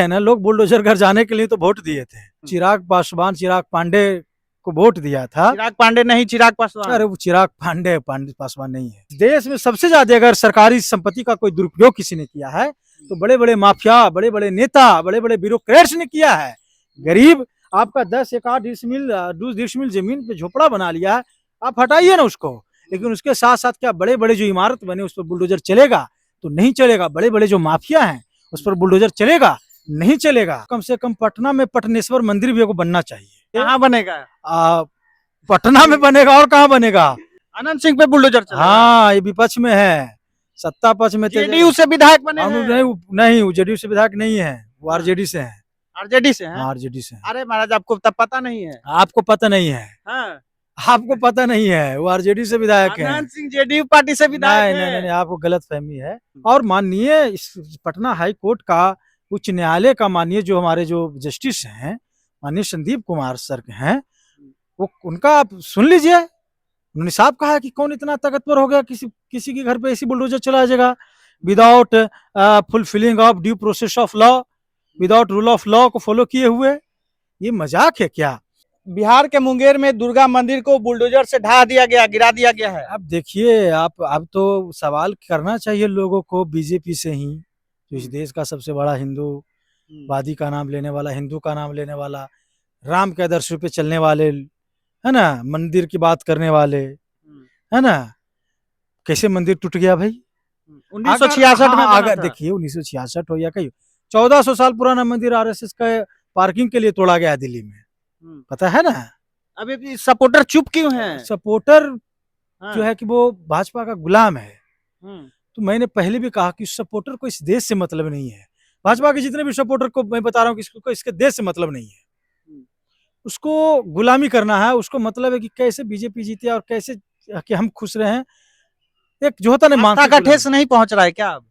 है ना, लोग बुलडोजर घर जाने के लिए तो वोट दिए थे। चिराग पासवान, चिराग पांडे को वोट दिया था। चिराग पांडे नहीं, चिराग पासवान। अरे वो चिराग पांडे पासवान नहीं है। देश में सबसे ज्यादा अगर सरकारी संपत्ति का कोई दुरुपयोग किसी ने किया है तो बड़े बड़े माफिया, बड़े बड़े नेता, बड़े बड़े ब्यूरोक्रेट्स ने किया है। गरीब आपका 10 एकड़ 20 जमीन पे झोपड़ा बना लिया है, आप हटाइए ना उसको। लेकिन उसके साथ साथ क्या बड़े बड़े जो इमारत बने उस पर बुलडोजर चलेगा? तो नहीं चलेगा। बड़े बड़े जो माफिया हैं उस पर बुलडोजर चलेगा? नहीं चलेगा। कम से कम पटना में पटनेश्वर मंदिर भी बनना चाहिए। कहाँ बनेगा? पटना में बनेगा और कहाँ बनेगा? अनंत सिंह पे बुलडोजर चलेगा। हाँ, ये विपक्ष में है, सत्ता पक्ष में जेडीयू से विधायक बने हैं। नहीं, वो जेडीयू से विधायक नहीं है, वो आरजेडी से है। आरजेडी से हैं? आरजेडी से है। अरे महाराज, आपको तब पता नहीं है? आपको पता नहीं है? हाँ। आपको पता नहीं है, वो आरजेडी से विधायक है। अनंत सिंह जेडीयू पार्टी से विधायक है। नहीं, आपको गलत फहमी है। और माननीय इस पटना हाई कोर्ट का, उच्च न्यायालय का माननीय जो हमारे जो जस्टिस हैं, माननीय संदीप कुमार सर हैं, वो उनका आप सुन लीजिए। उन्होंने साफ कहा है कि कौन इतना ताकतवर हो गया किसी के घर पे ऐसी बुलडोजर चला जाएगा without fulfilling of due process of law, without rule of law को फॉलो किए हुए। ये मजाक है क्या? बिहार के मुंगेर में दुर्गा मंदिर को बुलडोजर से ढा दिया गया, गिरा दिया गया है। अब देखिए, आप अब तो सवाल करना चाहिए लोगों को बीजेपी से ही, जो इस देश का सबसे बड़ा हिंदूवादी का नाम लेने वाला, हिंदू का नाम लेने वाला, राम के आदर्श पे चलने वाले, है ना, मंदिर की बात करने वाले, है ना। कैसे मंदिर टूट गया भाई? 1966 में अगर देखिए 1966 हो या कहीं 1400 साल पुराना मंदिर आरएसएस का पार्किंग के लिए तोड़ा गया दिल्ली में, पता है ना। अभी सपोर्टर चुप क्यों हैं? सपोर्टर जो है कि वो भाजपा का गुलाम है। तो मैंने पहले भी कहा कि सपोर्टर को इस देश से मतलब नहीं है। भाजपा के जितने भी सपोर्टर को मैं बता रहा हूँ कि इसको इसके देश से मतलब नहीं है, उसको गुलामी करना है। उसको मतलब है कि कैसे बीजेपी जीते और कैसे कि हम खुश रहे। एक जो होता नहीं, मानसिक का ठेस नहीं पहुंच रहा है क्या? अब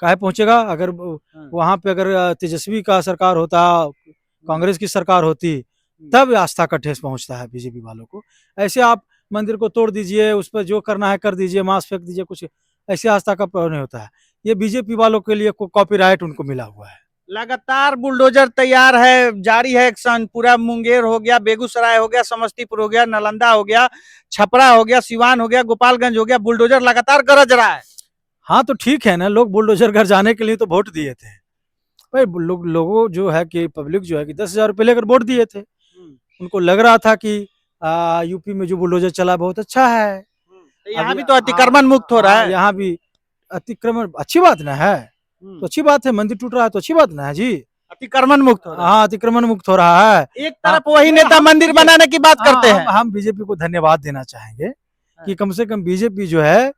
काहे पहुंचेगा? अगर वहां पे अगर तेजस्वी का सरकार होता, कांग्रेस की सरकार होती, तब आस्था का ठेस पहुंचता है बीजेपी वालों को। ऐसे आप मंदिर को तोड़ दीजिए, उस पर जो करना है कर दीजिए, मांस फेंक दीजिए, कुछ ऐसे आस्था का नहीं होता है। ये बीजेपी वालों के लिए कॉपीराइट उनको मिला हुआ है। लगातार बुलडोजर तैयार है, जारी है एक्शन। पूरा मुंगेर हो गया, बेगूसराय हो गया, समस्तीपुर हो गया, नालंदा हो गया, छपरा हो गया, सिवान हो गया, गोपालगंज हो गया, बुलडोजर लगातार गरज रहा है। हाँ तो ठीक है ना, लोग बुलडोजर घर जाने के लिए तो वोट दिए थे भाई। लोगों जो है कि पब्लिक जो है कि 10,000 रुपये लेकर वोट दिए थे। उनको लग रहा था कि यूपी में जो बुलडोजर चला बहुत अच्छा है। यहाँ भी तो अतिक्रमण मुक्त हो रहा है। यहाँ भी अतिक्रमण अच्छी बात ना है, तो अच्छी बात है। मंदिर टूट रहा है तो अच्छी बात ना है जी, अतिक्रमण मुक्त हो रहा है। हाँ, अतिक्रमण मुक्त हो रहा है। एक तरफ वही नेता मंदिर बनाने की बात करते हैं। हम बीजेपी को धन्यवाद देना चाहेंगे कि कम से कम बीजेपी जो है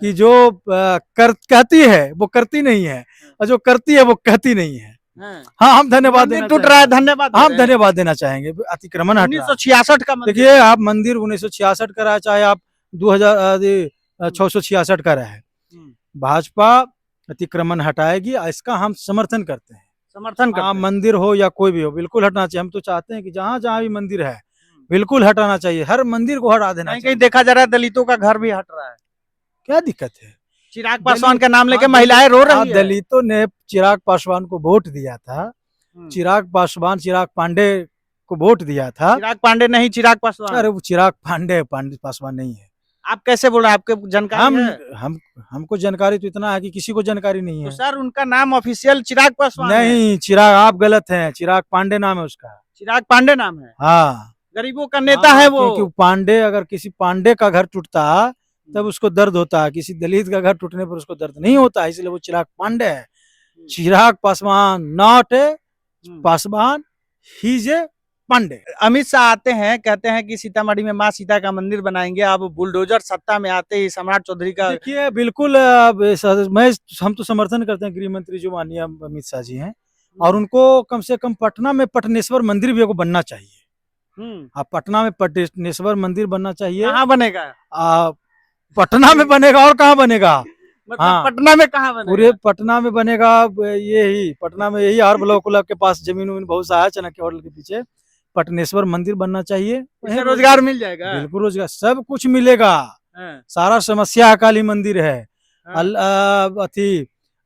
कि जो कहती है वो करती नहीं है, और जो करती है वो कहती नहीं है। हाँ, हम धन्यवाद देना टूट रहा है, धन्यवाद हम धन्यवाद देना चाहेंगे। अतिक्रमण 1966 का देखिए, आप मंदिर 1966 का रहा, चाहे आप 2666 का रहे, भाजपा अतिक्रमण हटाएगी, इसका हम समर्थन करते हैं। समर्थन करते हैं। मंदिर हो या कोई भी हो, बिल्कुल हटना चाहिए। हम तो चाहते हैं कि जहाँ जहाँ भी मंदिर है बिल्कुल हटाना चाहिए, हर मंदिर को हटा देना चाहिए। कहीं देखा जा रहा है दलितों का घर भी हट रहा है, क्या दिक्कत है? चिराग पासवान का नाम लेके महिलाएं रो रही है। दलितों ने चिराग पासवान को वोट दिया था, चिराग पांडे को वोट दिया था। चिराग पांडे नहीं, चिराग पासवान। अरे वो चिराग पांडे पासवान नहीं है। आप कैसे बोल रहे हैं? आपके जानकारी है? हमको जानकारी तो इतना है कि किसी को जानकारी नहीं है। तो सर, उनका नाम ऑफिशियल चिराग पासवान नहीं, चिराग आप गलत हैं, चिराग पांडे नाम है उसका। चिराग पांडे नाम है? हाँ, गरीबों का नेता है वो। क्योंकि पांडे, अगर किसी पांडे का घर टूटता तब उसको दर्द होता है, किसी दलित का घर टूटने पर उसको दर्द नहीं होता, इसलिए वो चिराग पांडे है। Chirag Paswan not a Paswan, he is a Pandey. Amit Shah आते हैं, कहते हैं कि सीतामढ़ी में माँ सीता का मंदिर बनाएंगे। अब बुलडोजर सत्ता में आते ही सम्राट चौधरी का, देखिए बिल्कुल हम तो समर्थन करते हैं गृह मंत्री जो माननीय अमित शाह जी हैं, और उनको कम से कम पटना में पटनेश्वर मंदिर भी बनना चाहिए। पटना में पटनेश्वर मंदिर बनना चाहिए। कहाँ बनेगा? पटना में बनेगा और कहाँ बनेगा? मतलब हाँ, पटना में कहाँ बनेगा? पूरे पटना में बनेगा। यही पटना में, यही आर ब्लॉक क्लब के पास जमीन उमीन बहुत सा है, चाणक्य होटल के पीछे पटनेश्वर मंदिर बनना चाहिए। रोजगार मिल जाएगा। बिल्कुल रोजगार, सब कुछ मिलेगा। सारा समस्या काली मंदिर है।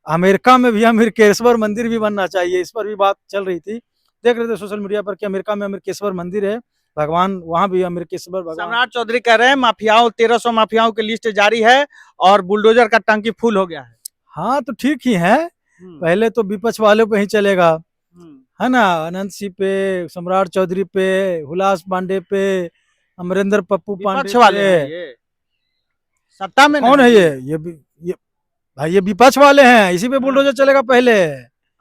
अमेरिका में भी अमृतकेश्वर मंदिर भी बनना चाहिए, इस पर भी बात चल रही थी। देख रहे थे सोशल मीडिया पर कि अमेरिका में अमृतकेश्वर मंदिर है, भगवान वहां भी अमृतकेश्वर भगवान। सम्राट चौधरी कह रहे हैं माफियाओं 1300 माफियाओं की लिस्ट जारी है और बुलडोजर का टंकी फुल हो गया है। हाँ तो ठीक ही है, पहले तो विपक्ष वालों पे ही चलेगा, है ना, अनंत सिंह पे, सम्राट चौधरी पे, हुलास पांडे पे, अमरिंदर पप्पू पांडे विपक्ष वाले पे। हैं ये, सत्ता में कौन है नहीं। ये भाई ये विपक्ष वाले हैं, इसी पे बुलडोजर चलेगा पहले।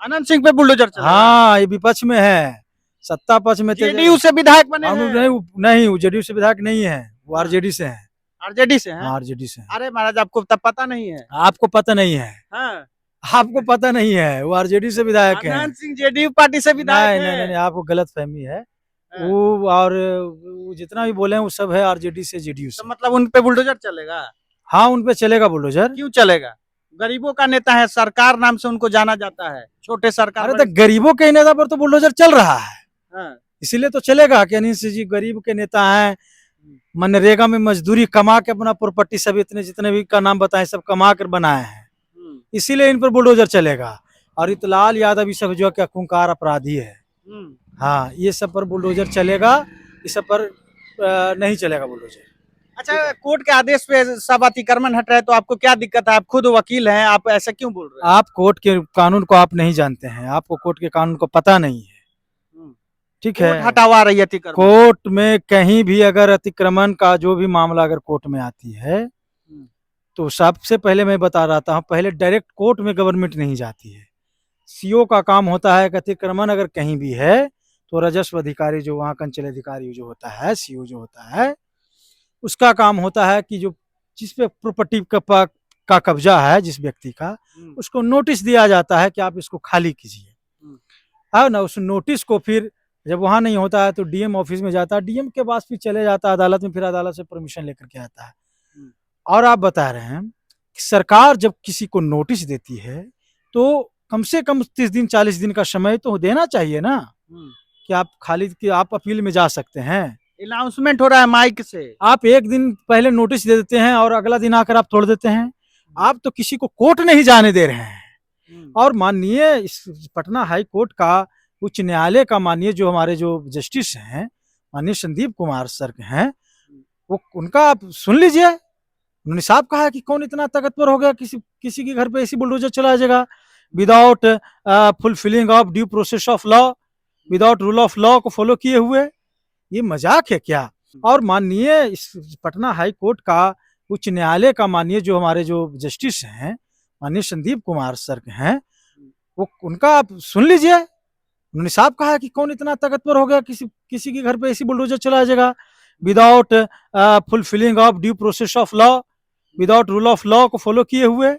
अनंत सिंह पे बुलडोजर चलेगा। हाँ ये विपक्ष में है, सत्ता पक्ष में जेडीयू से विधायक बने हम हैं। नहीं वो जेडीयू से विधायक नहीं है, वो आरजेडी से है। आरजेडी से हैं। आरजेडी से है। अरे महाराज आपको तब पता नहीं है। आपको पता नहीं है, हाँ। आपको पता नहीं है, वो आरजेडी से विधायक है। अनंत सिंह जेडीयू पार्टी से विधायक नहीं है। नहीं नहीं, आपको गलत फहमी है। हाँ। वो और वो जितना भी बोले हैं वो सब है आरजेडी से, जेडीयू तो से। मतलब उन पे बुलडोजर चलेगा। हाँ उन पे चलेगा बुलडोजर। क्यों चलेगा? गरीबों का नेता है, सरकार नाम से उनको जाना जाता है, छोटे सरकार। अरे तो गरीबों के नेता पर तो बुलडोजर चल रहा है, हाँ। इसीलिए तो चलेगा कि अनिल सिंह जी गरीब के नेता हैं, मनरेगा में मजदूरी कमा के अपना प्रॉपर्टी सब इतने जितने भी का नाम बताए सब कमा कर बनाए हैं, इसीलिए इन पर बुलडोजर चलेगा। और इतलाल यादव ये सब जो क्या खूंखार अपराधी है, हाँ ये सब पर बुलडोजर चलेगा, इस सब पर नहीं चलेगा बुलडोजर। अच्छा, कोर्ट के आदेश पे सब अतिक्रमण हट रहे तो आपको क्या दिक्कत है? आप खुद वकील हैं, आप ऐसा क्यों बोल रहे हैं? आप कोर्ट के कानून को आप नहीं जानते हैं, आपको कोर्ट के कानून को पता नहीं है, ठीक है। कोर्ट हटावा रही है अतिक्रमण। कोर्ट में कहीं भी अगर अतिक्रमण का जो भी मामला अगर कोर्ट में आती है तो सबसे पहले मैं बता रहा था, पहले डायरेक्ट कोर्ट में गवर्नमेंट नहीं जाती है, सीओ का काम होता है कि अतिक्रमण अगर कहीं भी है तो राजस्व अधिकारी जो वहाँ का अंचल अधिकारी जो होता है, सीओ जो होता है, उसका काम होता है कि जो जिस पे प्रॉपर्टी का कब्जा है जिस व्यक्ति का, उसको नोटिस दिया जाता है कि आप इसको खाली कीजिए, है ना। उस नोटिस को फिर जब वहाँ नहीं होता है तो डीएम ऑफिस में जाता है, डीएम के पास फिर चले जाता है अदालत में, फिर अदालत से परमिशन लेकर के आता है। और आप बता रहे हैं कि सरकार जब किसी को नोटिस देती है तो कम से कम 30 दिन 40 दिन का समय तो देना चाहिए ना, कि आप खाली कि आप अपील में जा सकते हैं। अनाउंसमेंट हो रहा है माइक से, आप एक दिन पहले नोटिस दे देते हैं और अगला दिन आकर आप तोड़ देते हैं। आप तो किसी को कोर्ट नहीं जाने दे रहे हैं। और माननीय इस पटना हाई कोर्ट का उच्च न्यायालय का माननीय जो हमारे जो जस्टिस हैं माननीय संदीप कुमार सर हैं, वो उनका आप सुन लीजिए, उन्होंने साफ कहा कि कौन इतना ताकतवर हो गया किसी के घर पे ऐसी बुलडोजर चला जाएगा without fulfilling of due process of law, without rule of law को फॉलो किए हुए। ये मजाक है क्या? और माननीय इस पटना हाई कोर्ट का उच्च न्यायालय का माननीय जो हमारे जो जस्टिस हैं माननीय संदीप कुमार सर हैं, वो उनका आप सुन लीजिए, उन्होंने साफ कहा कि कौन इतना ताकतवर हो गया किसी के घर पे ऐसी बुलडोजर चला जाएगा without fulfilling of due process of law, without rule of law को फॉलो किए हुए।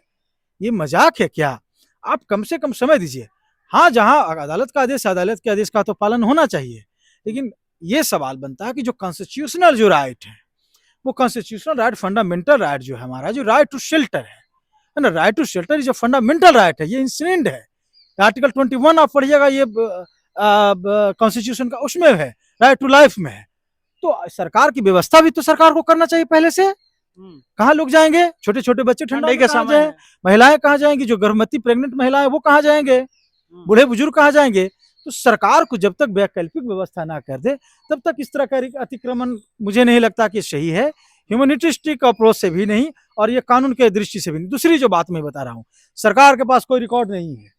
ये मजाक है क्या? आप कम से कम समय दीजिए। हाँ जहाँ अदालत का आदेश, अदालत के आदेश का तो पालन होना चाहिए, लेकिन ये सवाल बनता है कि जो कॉन्स्टिट्यूशनल जो राइट है, वो कॉन्स्टिट्यूशनल राइट, फंडामेंटल राइट जो है हमारा, जो राइट टू शेल्टर है ना, राइट टू शेल्टर जो फंडामेंटल राइट है, ये इंसिडेंट है। आर्टिकल 21 आप पढ़िएगा, ये कॉन्स्टिट्यूशन का, उसमें है राइट टू लाइफ में है। तो सरकार की व्यवस्था भी तो सरकार को करना चाहिए पहले से। कहाँ लोग जाएंगे? छोटे छोटे बच्चे ठंडे के समय, महिलाएं कहाँ जाएंगी? जो गर्भवती प्रेग्नेंट महिलाएं वो कहाँ जाएंगे? बूढ़े बुजुर्ग कहाँ जाएंगे? तो सरकार को जब तक वैकल्पिक व्यवस्था ना कर दे तब तक इस तरह का अतिक्रमण मुझे नहीं लगता कि सही है, ह्यूमैनिटिस्टिक अप्रोच से भी नहीं और ये कानून के दृष्टि से भी नहीं। दूसरी जो बात मैं बता रहा हूँ, सरकार के पास कोई रिकॉर्ड नहीं है।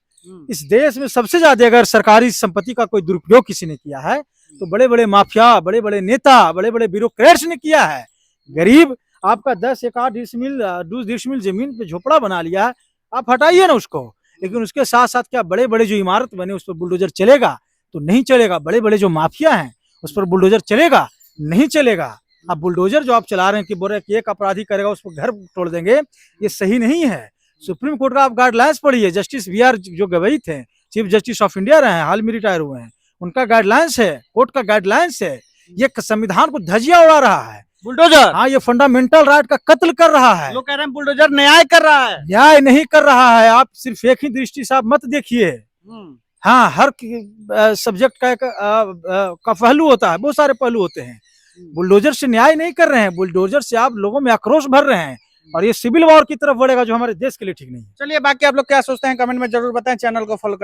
इस देश में सबसे ज्यादा अगर सरकारी संपत्ति का कोई दुरुपयोग किसी ने किया है तो बड़े बड़े माफिया, बड़े बड़े नेता, बड़े बड़े ब्यूरोक्रेट्स ने किया है। गरीब आपका 10 एकड़ 20 डिसमिल जमीन पे झोपड़ा बना लिया है, आप हटाइए ना उसको, लेकिन उसके साथ साथ क्या बड़े बड़े जो इमारत बने उस पर बुलडोजर चलेगा? तो नहीं चलेगा। बड़े बड़े जो माफिया हैं उस पर बुलडोजर चलेगा? नहीं चलेगा। अब बुलडोजर जो आप चला रहे हैं कि बोल रहे हैं कि एक अपराधी करेगा उसको घर तोड़ देंगे, ये सही नहीं है। सुप्रीम कोर्ट का आप गाइडलाइंस पढ़िए, जस्टिस BR जो गवई थे, चीफ जस्टिस ऑफ इंडिया रहे हैं, हाल में रिटायर हुए हैं, उनका गाइडलाइंस है, कोर्ट का गाइडलाइंस है। ये संविधान को धजिया उड़ा रहा है बुलडोजर। हाँ, ये फंडामेंटल राइट का कत्ल कर रहा है। लोग कह रहे हैं बुलडोजर न्याय कर रहा है। न्याय नहीं कर रहा है। आप सिर्फ एक ही दृष्टि से आप मत देखिए। हाँ, हर सब्जेक्ट का एक का पहलू होता है, बहुत सारे पहलू होते हैं। बुलडोजर से न्याय नहीं कर रहे हैं, बुलडोजर से आप लोगों में आक्रोश भर रहे हैं। और ये सिविल वॉर की तरफ बढ़ेगा जो हमारे देश के लिए ठीक नहीं है। चलिए बाकी आप लोग क्या सोचते हैं कमेंट में जरूर बताएं, चैनल को फॉलो